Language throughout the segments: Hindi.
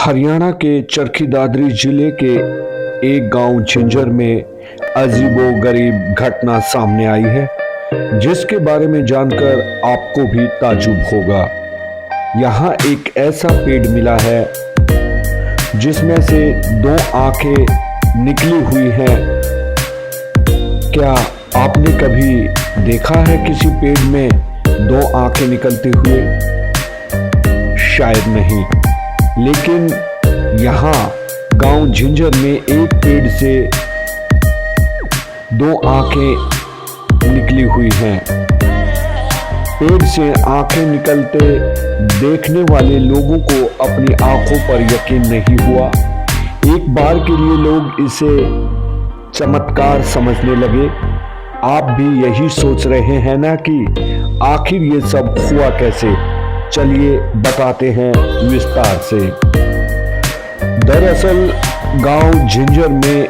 हरियाणा के चरखी दादरी जिले के एक गांव झिंझर में अजीबोगरीब घटना सामने आई है जिसके बारे में जानकर आपको भी ताज्जुब होगा। यहाँ एक ऐसा पेड़ मिला है जिसमें से दो आंखें निकली हुई हैं। क्या आपने कभी देखा है किसी पेड़ में दो आंखें निकलते हुए? शायद नहीं, लेकिन यहाँ गांव झिंझर में एक पेड़ से दो आंखें निकली हुई हैं। पेड़ से आंखें निकलते देखने वाले लोगों को अपनी आंखों पर यकीन नहीं हुआ। एक बार के लिए लोग इसे चमत्कार समझने लगे। आप भी यही सोच रहे हैं ना कि आखिर ये सब हुआ कैसे? चलिए बताते हैं विस्तार से। दरअसल गांव झिंझर में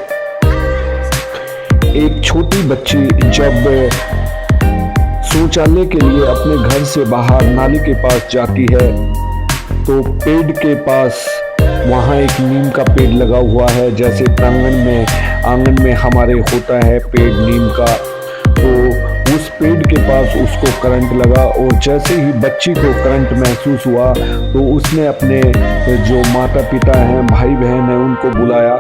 एक छोटी बच्ची जब शौचालय के लिए अपने घर से बाहर नाली के पास जाती है तो पेड़ के पास वहां एक नीम का पेड़ लगा हुआ है। जैसे आंगन में हमारे होता है पेड़ नीम का, तो उस पेड़ के पास उसको करंट लगा और जैसे ही बच्ची को करंट महसूस हुआ तो उसने अपने जो माता पिता हैं, भाई बहन हैं, उनको बुलाया।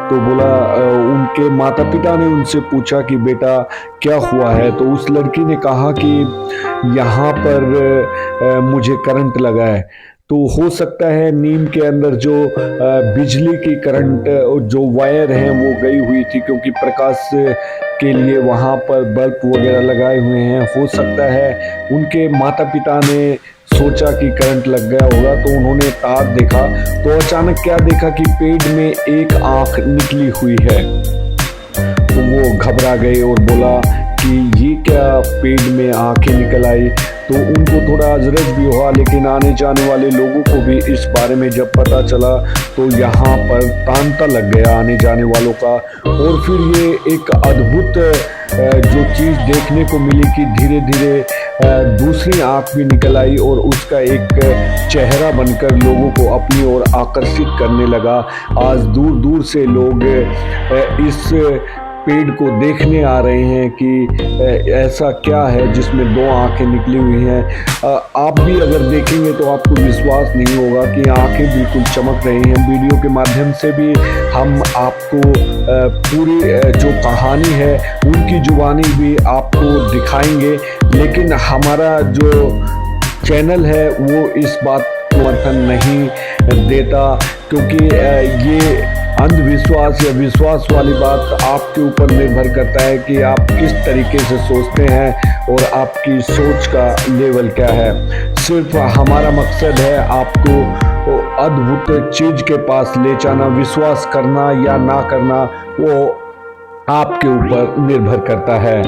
तो उनके माता पिता ने उनसे पूछा कि बेटा क्या हुआ है? तो उस लड़की ने कहा कि यहाँ पर मुझे करंट लगा है। तो हो सकता है नीम के अंदर जो बिजली की करंट जो वायर हैं वो गई हुई थी, क्योंकि प्रकाश के लिए वहाँ पर बल्ब वगैरह लगाए हुए हैं। हो सकता है उनके माता पिता ने सोचा कि करंट लग गया होगा, तो उन्होंने तार देखा तो अचानक क्या देखा कि पेड़ में एक आंख निकली हुई है। तो वो घबरा गए और बोला कि ये क्या पेड़ में आंखें निकल आई। तो उनको थोड़ा अजरज भी हुआ, लेकिन आने जाने वाले लोगों को भी इस बारे में जब पता चला तो यहाँ पर तांता लग गया आने जाने वालों का। और फिर ये एक अद्भुत जो चीज़ देखने को मिली कि धीरे धीरे दूसरी आंख भी निकल आई और उसका एक चेहरा बनकर लोगों को अपनी ओर आकर्षित करने लगा। आज दूर दूर से लोग इस पेड़ को देखने आ रहे हैं कि ऐसा क्या है जिसमें दो आंखें निकली हुई हैं। आप भी अगर देखेंगे तो आपको विश्वास नहीं होगा कि आंखें बिल्कुल चमक रही हैं। वीडियो के माध्यम से भी हम आपको पूरी जो कहानी है उनकी जुबानी भी आपको दिखाएंगे, लेकिन हमारा जो चैनल है वो इस बात को समर्थन नहीं देता, क्योंकि ये अंधविश्वास या विश्वास वाली बात आपके ऊपर निर्भर करता है कि आप किस तरीके से सोचते हैं और आपकी सोच का लेवल क्या है। सिर्फ हमारा मकसद है आपको अद्भुत चीज के पास ले जाना। विश्वास करना या ना करना वो आपके ऊपर निर्भर करता है।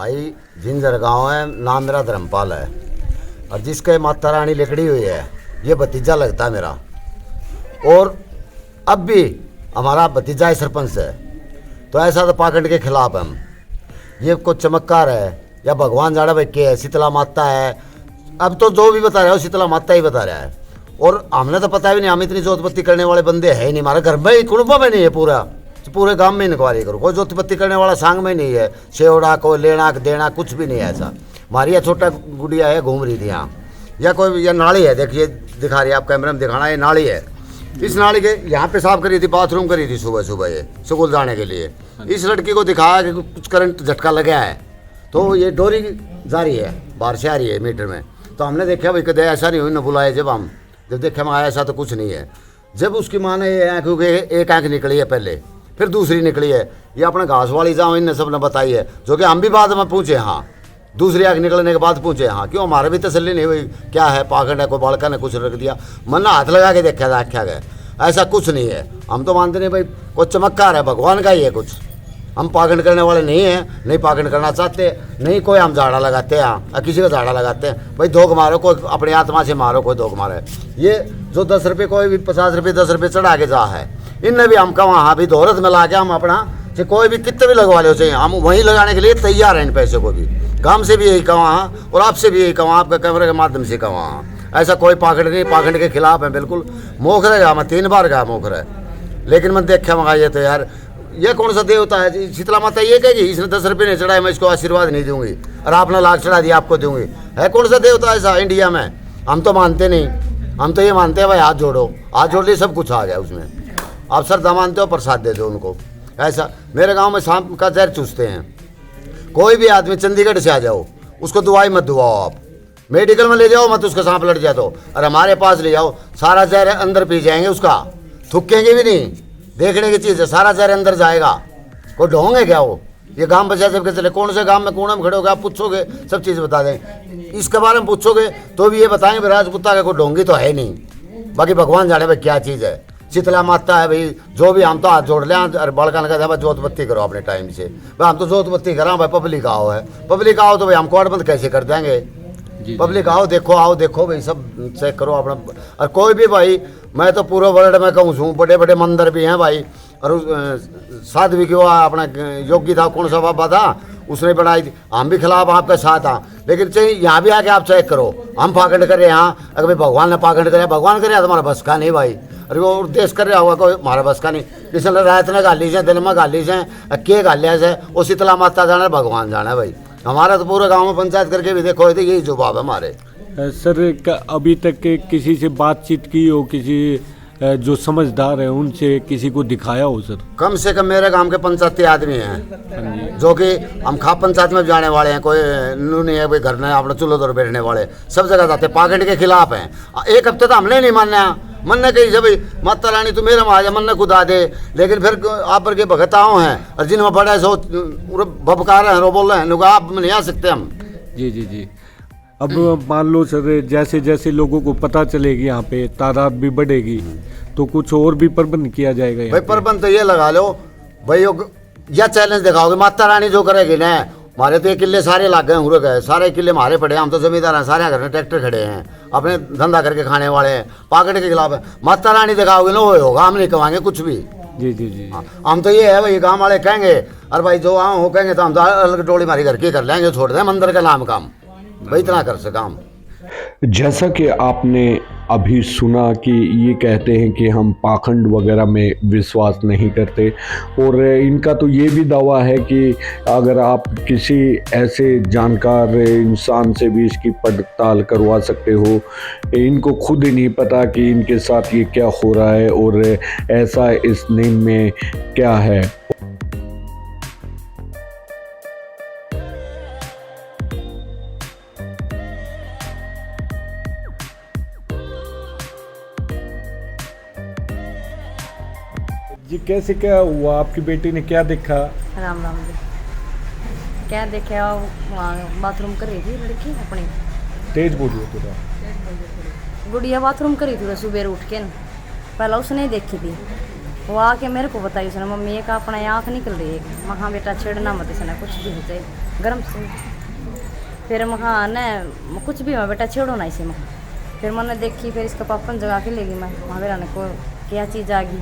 भाई जिंजर गांव है, नाम मेरा धर्मपाल है और जिसके माता रानी लिखड़ी हुई है ये भतीजा लगता है मेरा। और अब भी हमारा भतीजा ही सरपंच है। तो ऐसा तो पाखंड के खिलाफ हम, ये कुछ चमत्कार है या भगवान जाड़ा भाई के है, शीतला माता है। अब तो जो भी बता रहा है वो शीतला माता ही बता रहा है। और हमने तो पता भी नहीं, हम इतनी जोतपत्ती करने वाले बंदे है ही नहीं। हमारे घर में ही कुड़ुम्बा में नहीं है, पूरे गांव में इंक्वायरी करो, कोई जोतपत्ती करने वाला सांग में नहीं है। सेवड़ा कोई लेना देना कुछ भी नहीं है ऐसा। हमारी यह छोटा गुड़िया है घूम रही थी यहाँ, या कोई यह नाली है, देखिए दिखा रही है आप कैमरे में दिखाना, ये नाली है। इस नाली के यहाँ पेशाब करी थी, बाथरूम करी थी सुबह सुबह ये स्कूल जाने के लिए। इस लड़की को दिखाया कि कुछ करंट झटका लगा है, तो ये डोरी जा रही है, बाहर से आ रही है मीटर में। तो हमने देखा भाई कदे ऐसा नहीं हुई न बुलाए। जब देखा मैं आया ऐसा तो कुछ नहीं है। जब उसकी माँ ने ये आँख, क्योंकि एक आँख निकली है पहले, फिर दूसरी निकली है, ये अपने घास वाली जाओ इनने सब ने बताई है, जो कि हम भी बाद में पूछे। हाँ, दूसरी आँख निकलने के बाद पूछे। हाँ, क्यों हमारे भी तसल्ली नहीं हुई क्या है, पाखंड है, कोई बालका ने कुछ रख दिया। मन हाथ लगा के देखा था, आख्या गया ऐसा कुछ नहीं है। हम तो मानते नहीं भाई कुछ चमत्कार है, भगवान का ही है कुछ। हम पाखंड करने वाले नहीं हैं, नहीं पाखंड करना चाहते, नहीं कोई हम झाड़ा लगाते हैं, किसी का झाड़ा लगाते हैं। भाई धोख मारो, कोई अपनी आत्मा से मारो, कोई धोख मारे। ये जो 10 रुपये कोई भी 50 रुपये 10 रुपये चढ़ा के जा है, इनने भी हमका वहाँ भी दोहरत में ला के हम अपना से कोई भी कितने भी लगवा लो चाहिए, हम वहीं लगाने के लिए तैयार हैं। इन पैसे को भी काम से भी यही कहा और आपसे भी यही कहा, आपके कैमरे के माध्यम से कहा। ऐसा कोई पाखंड नहीं, पाखंड के खिलाफ है बिल्कुल। मोखरे गया मैं 3 बार गया मोखरे, लेकिन मैं देखा मंगा ये तो यार ये कौन सा देवता है। शीतला माता ये कहेगी इसने 10 रुपये नहीं चढ़ाए मैं इसको आशीर्वाद नहीं दूंगी, और आपने लाख चढ़ा दिया आपको दूंगी। है कौन सा देवता ऐसा इंडिया में? हम तो मानते नहीं, हम तो ये मानते हैं भाई हाथ जोड़ो, हाथ जोड़ लिए सब कुछ आ गया उसमें। आप श्रद्धा मानते हो, प्रसाद दे दो उनको। ऐसा मेरे गाँव में सांप का जहर चूसते हैं। कोई भी आदमी चंडीगढ़ से आ जाओ, उसको दवाई मत दुआओ, आप मेडिकल में ले जाओ मत, उसका सांप लड़ जाए तो। और हमारे पास ले जाओ, सारा जहर अंदर पी जाएंगे, उसका थुकेंगे भी नहीं। देखने की चीज़ है, सारा जहर अंदर जाएगा। कोई ढोंग है क्या वो? ये गांव पंचायत सबके चले, कौन से गांव में कोने में खड़े होगे आप पूछोगे सब चीज़ बता दें। इसके बारे में पूछोगे तो भी ये बताएंगे राजपूता का कोई ढोंगी तो है नहीं। बाकी भगवान जाने भाई क्या चीज़ है। शीतला माता है भाई, जो भी हम तो हाथ जोड़ लें। और बड़का ने कहते भाई जोत बत्ती करो अपने टाइम से। भाई हम तो जोत बत्ती करा भाई, पब्लिक आओ है, पब्लिक आओ तो भाई हम कोर्ट बंद कैसे कर देंगे। पब्लिक आओ देखो भाई, सब चेक करो अपना। और कोई भी भाई, मैं तो पूरे वर्ल्ड में कहूँ हूँ, बड़े बड़े मंदिर भी हैं भाई। और साध्वी की वो अपना योगी था, कौन सा बाबा था, उसने बनाई थी। हम भी खिलाफ आपके साथ हाँ, लेकिन चाहिए यहाँ भी आके आप चेक करो। हम पाखंड कर रहे हैं यहाँ, अगर भाई भगवान ने पाखंड करे, भगवान करे तुम्हारा बस का नहीं भाई। अरे वो देश कर रहा होगा कोई, हमारा बस का नहीं। इसलिए रात ने गाली से, दिन में गाली से, के गालिया से, वो शीतला माता जाना भगवान जाना है भाई। हमारा तो पूरे गांव में पंचायत करके भी देखो, यही जवाब है हमारे। सर अभी तक किसी से बातचीत की हो, किसी जो समझदार है उनसे किसी को दिखाया हो सर? कम से कम मेरे गांव के 75 आदमी हैं, जो कि हम खाप पंचायत में जाने वाले हैं। कोई नू नहीं है भाई, घर में अपने चूल्हे दौर बैठने वाले, सब जगह जाते पाखंड के खिलाफ हैं। 1 हफ्ते तो हमने नहीं मन ने कही जब माता रानी तू मेरे में आ जा, मन ने खुदा दे। लेकिन फिर आप पर के भगताओं हैं और जिनमें बड़े सो बबकार हैं, रो बोल रहे हैं, आप नहीं आ सकते हम। जी। अब मान लो सर, जैसे जैसे लोगों को पता चलेगी यहाँ पे, तादाद भी बढ़ेगी, तो कुछ और भी प्रबंध किया जाएगा भाई? प्रबंध तो ये लगा लो भाई, यह चैलेंज दिखाओगे माता रानी जो करेगी ना। हमारे तो ये किले सारे लाग गए, हुए गए सारे किले हमारे पड़े हैं। हम तो जमींदार हैं, सारे घर में ट्रैक्टर खड़े हैं, अपने धंधा करके खाने वाले हैं। पाखंड के खिलाफ है, माता रानी दिखाओगे ना वो होगा, हम नहीं कमाएंगे कुछ भी। जी। हम तो ये है भाई, गाँव वाले कहेंगे अरे भाई जो आओ हो कहेंगे तो हम तो अलग टोली हमारी घर की कर लेंगे, छोड़ दें मंदिर का नाम काम भाई, इतना कर सका हम। जैसा कि आपने अभी सुना कि ये कहते हैं कि हम पाखंड वगैरह में विश्वास नहीं करते, और इनका तो ये भी दावा है कि अगर आप किसी ऐसे जानकार इंसान से भी इसकी पड़ताल करवा सकते हो, इनको खुद ही नहीं पता कि इनके साथ ये क्या हो रहा है और ऐसा इस नेम में क्या है। जी कैसे क्या हुआ, आपकी बेटी ने क्या देखा? राम जी, क्या देखा, वहाँ बाथरूम कर रही थी लड़की अपनी। तेज बोलिए थोड़ा। गुड़िया बाथरूम कर रही थी सुबह उठ के, पहला उसने देखी थी। वो आके मेरे को बताई उसने, मम्मी एक अपना आँख निकल रही है, महा बेटा छेड़ना मत इसने, कुछ भी हो जाए गर्म से। फिर महा न कुछ भी हो बेटा छेड़ो ना इसे महा। फिर मैंने देखी, फिर इसका पापा ने जगा के ले गई, मैं वहाँ बेरा ने को क्या चीज़ आ गई।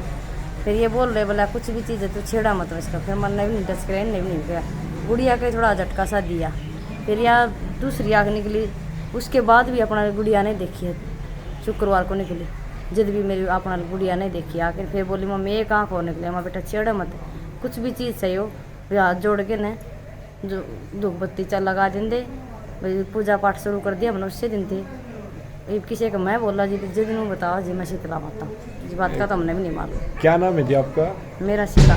फिर ये बोल रहे बोला कुछ भी चीज़ है तू छेड़ा मत इसका। फिर मैंने भी नहीं टच कराया, नहीं भी नहीं गया, गुड़िया के थोड़ा झटका सा दिया। फिर यह दूसरी आँख निकली, उसके बाद भी अपना गुड़िया नहीं देखी है, शुक्रवार को निकली, जब भी मेरी अपना गुड़िया नहीं देखी। आकर फिर बोली मम्मी एक आँख और निकली, हमारा बेटा छेड़ा मत, कुछ भी चीज़ सही हो। फिर हाथ जोड़ के न जो धूप बत्ती चल लगा देंगे, पूजा पाठ शुरू कर दिया मैंने उससे दिन थे। ये किसी का मैं बोला जी जिस दिन बताओ जी मैं शीतला माता हूँ, इस बात का तो हमने भी नहीं मालूम। क्या नाम है जी आपका? मेरा शीला।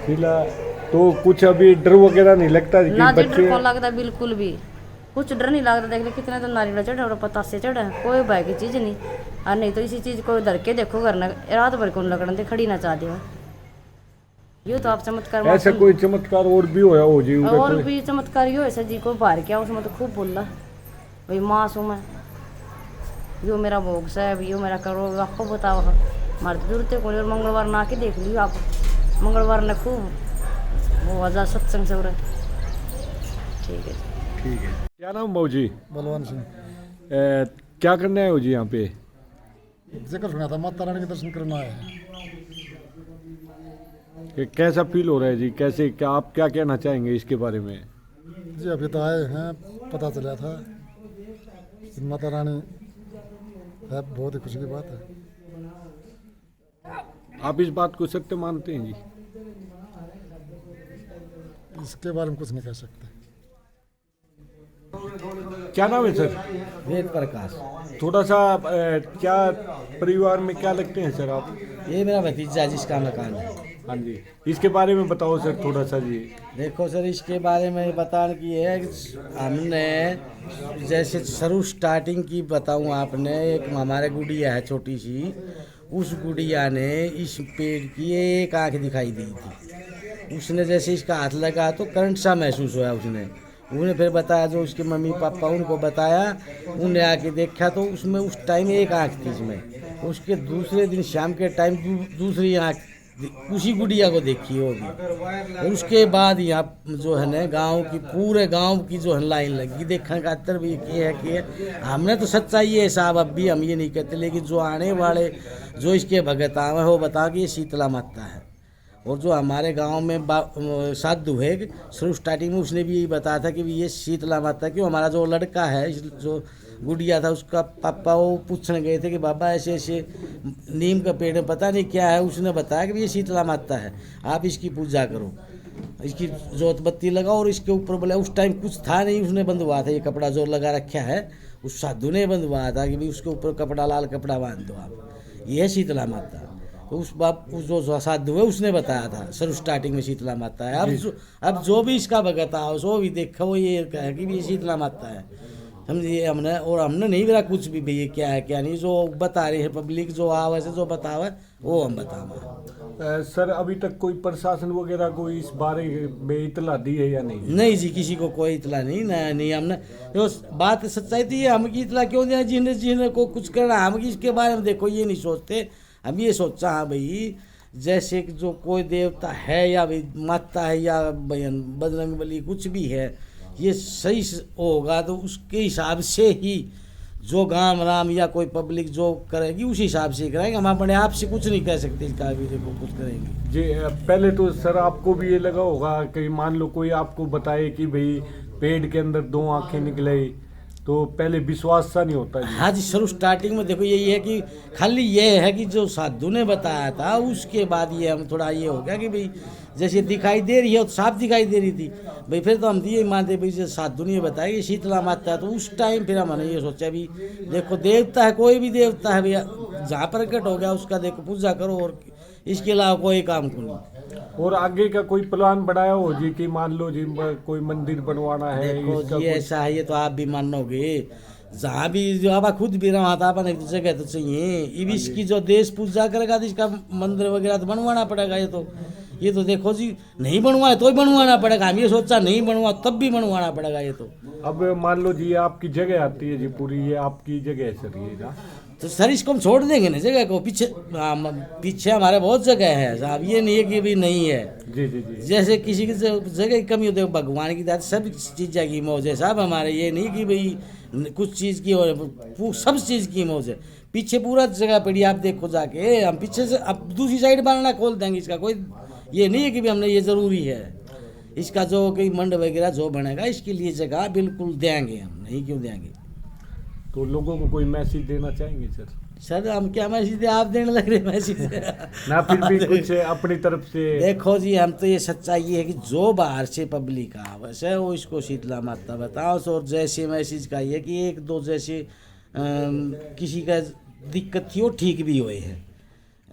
शीला, तो कुछ अभी डर वगैरह नहीं लगता कि ना बच्चे? डर को लगता बिल्कुल भी, कुछ डर नहीं लगता। देख ले कितने तो नारियल चढ़े और पतासे चढ़े, कोई भय की चीज़ नहीं। और नहीं तो इसी चीज़ को धर के देखो करना, रात भर कौन लगन दे खड़ी ना चाह दे। ये तो आप चमत्कार ऐसा कोई चमत्कार और भी होया हो जी? और भी चमत्कार यो ऐसा जी को बाहर क्या उसमें तो खूब बोला भाई मासूम मैं, यो मेरा भोग साहब, यो मेरा करो, आपको बताओ हमारे जरूरत है। और मंगलवार ना के देख लियो आप, मंगलवार ने खूब वो आजा सत्संग से हो रहा है। ठीक है, ठीक है। क्या नाम बाबू जी? बलवान सिंह। क्या करने आए हो जी यहाँ पे? जिक्र सुना था, माता रानी के दर्शन करना है। कि कैसा फील हो रहा है जी? कैसे, क्या आप क्या कहना चाहेंगे इसके बारे में? जी अभी तो आए हैं, पता चला था माता रानी है, बहुत ही खुशी की बात है। आप इस बात को सत्य मानते हैं जी? इसके बारे में कुछ नहीं कह सकते। क्या नाम है सर? वेद प्रकाश। थोड़ा सा क्या परिवार में क्या लगते हैं सर आप? ये मेरा भतीजा जिसका मकान है। हाँ जी, इसके बारे में बताओ सर थोड़ा सा जी। देखो सर, इसके बारे में बताने की है कि हमने जैसे शुरू स्टार्टिंग की बताऊं आपने, एक हमारे गुड़िया है छोटी सी, उस गुड़िया ने इस पेड़ की एक आँख दिखाई दी थी। उसने जैसे इसका हाथ लगा तो करंट सा महसूस हुआ उन्हें फिर बताया, जो उसके मम्मी पापा उनको बताया, उन्हें आके देखा तो उसमें उस टाइम एक आँख थी इसमें। उसके दूसरे दिन शाम के टाइम दूसरी आँख उसी गुड़िया को देखी होगी। और उसके बाद यहाँ जो है ना गांव की, पूरे गांव की जो है लाइन लगी देखने का। अंतर भी ये है कि हमने तो सच्चाई है साहब, अब भी हम ये नहीं कहते, लेकिन जो आने वाले जो इसके भगत आवे वो बता कि ये शीतला माता है। और जो हमारे गांव में साधु है, शुरू स्टार्टिंग में उसने भी यही बताया था कि ये शीतला माता, क्यों हमारा जो लड़का है जो गुड़िया था उसका पापा वो पूछने गए थे कि बाबा ऐसे ऐसे नीम का पेड़ पता नहीं क्या है, उसने बताया कि ये शीतला माता है, आप इसकी पूजा करो, इसकी जोत बत्ती लगाओ। और इसके ऊपर बोला उस टाइम कुछ था नहीं, उसने बंधवा था, ये कपड़ा जो लगा रखा है उस साधु ने बंधवाया था कि भाई उसके ऊपर कपड़ा, लाल कपड़ा बांध दो आप, ये है शीतला माता। तो उस जो साधु है उसने बताया था शुरू स्टार्टिंग में शीतला माता है। अब जो भी इसका भगत आओ सो भी देखा वो ये कहे कि ये शीतला माता है, समझिए। हमने नहीं बोला कुछ भी भैया क्या है क्या नहीं, जो बता रही है पब्लिक, जो आवे से जो बतावे वो हम बतावा। सर अभी तक कोई प्रशासन वगैरह को इस बारे में इतला दी है या नहीं? नहीं जी, किसी को कोई इतला नहीं हमने, जो बात सच्चाई थी हम की इतला क्यों दिया, जिन्हें को कुछ करना, हम इसके बारे में देखो ये नहीं सोचते। हम ये सोचा हाँ भाई जैसे कि जो कोई देवता है या भाई माता है या बजरंग बली कुछ भी है, ये सही होगा तो उसके हिसाब से ही जो गांव राम या कोई पब्लिक जो करेगी उसी हिसाब से कराएंगे। हम अपने आप से कुछ नहीं कह सकते इसका भी देखो कुछ करेंगे जी। पहले तो सर आपको भी ये लगा होगा कि मान लो कोई आपको बताए कि भाई पेड़ के अंदर 2 आंखें निकले, तो पहले विश्वास सा नहीं होता जी? हाँ जी, शुरू स्टार्टिंग में देखो यही है कि खाली ये है कि जो साधु ने बताया था उसके बाद ये हम थोड़ा ये हो गया कि भाई जैसे दिखाई दे रही है तो साफ दिखाई दे रही थी भाई, फिर तो हम ये मानते भाई जैसे साधु ने बताया कि शीतला माता है, तो उस टाइम फिर हमने ये सोचा भी देखो देवता है, कोई भी देवता है भैया, जहाँ प्रकट हो गया उसका देखो पूजा करो, और इसके अलावा कोई काम को नहीं। और आगे का कोई प्लान बनाया हो जी कि मान लो जी कोई मंदिर बनवाना है? देखो इसका जी ऐसा है, ये तो आप भी मानोगे, जहाँ भी जो आप खुद भी रहा था अपन एक जगह तो चाहिए, अब इसकी जो देश पूजा करेगा तो इसका मंदिर वगैरह तो बनवाना पड़ेगा। ये तो देखो जी नहीं बनवाए तो ही बनवाना पड़ेगा, हम ये सोचा नहीं बनवा तब भी बनवाना पड़ेगा। ये तो अब मान लो जी आपकी जगह आती है जी पूरी, ये आपकी जगह है सर ये ना? तो सर इसको हम छोड़ देंगे ना जगह को, पीछे पीछे हमारे बहुत जगह है साहब, ये नहीं है कि भी नहीं है। जी जी जी। जैसे किसी की जगह की कमी होती है, भगवान की दात सब चीज़ की मौज है साहब हमारे, ये नहीं कि भाई कुछ चीज़ की और सब चीज़ की मौज है। पीछे पूरा जगह पड़ी, आप देखो जाके, हम पीछे से अब दूसरी साइड बनाना खोल देंगे, इसका कोई ये नहीं है कि भी हमने ये ज़रूरी है। इसका जो कोई मंड वगैरह जो बनेगा इसके लिए जगह बिल्कुल देंगे, हम नहीं क्यों देंगे। तो लोगों को कोई मैसेज देना चाहेंगे सर? सर हम क्या मैसेज आप देने लग रहे मैसेज ना फिर भी कुछ अपनी तरफ से। देखो जी हम तो ये सच्चाई है कि जो बाहर से पब्लिक आ वैसे वो इसको शीतला माता बताओ। और जैसे मैसेज का ये कि एक दो जैसे किसी का दिक्कत थी वो ठीक भी हुए हैं।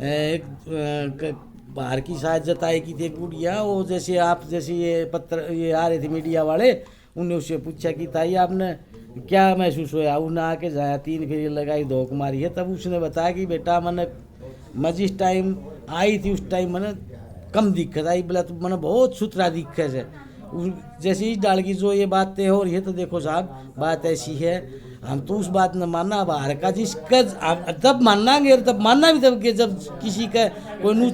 एक बाहर की शायद जताई की थी गुड़िया, वो जैसे आप जैसे ये पत्र ये आ रहे थे मीडिया वाले, उनने उससे पूछा कि ताई आपने क्या महसूस होया, उन्हें आके जाया 3 फेरी लगाई धोख मारी है, तब उसने बताया कि बेटा मैं जिस टाइम आई थी उस टाइम मैंने कम दिक्कत आई, बोला तो मैंने बहुत सुथरा दिक्कत है। जैसे इस डाल की जो ये बातें हो रही है तो देखो साहब बात ऐसी है, हम तो उस बात न मानना बाहर का जिसका तब मानेंगे, और तब मानना भी तब कि जब किसी का कोई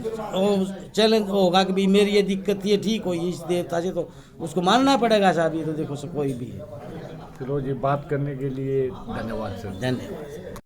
चैलेंज होगा कि भाई मेरी ये दिक्कत ये ठीक हो इस देवता से, तो उसको मानना पड़ेगा साहब। ये तो देखो कोई भी है। चलो जी, बात करने के लिए धन्यवाद सर। धन्यवाद।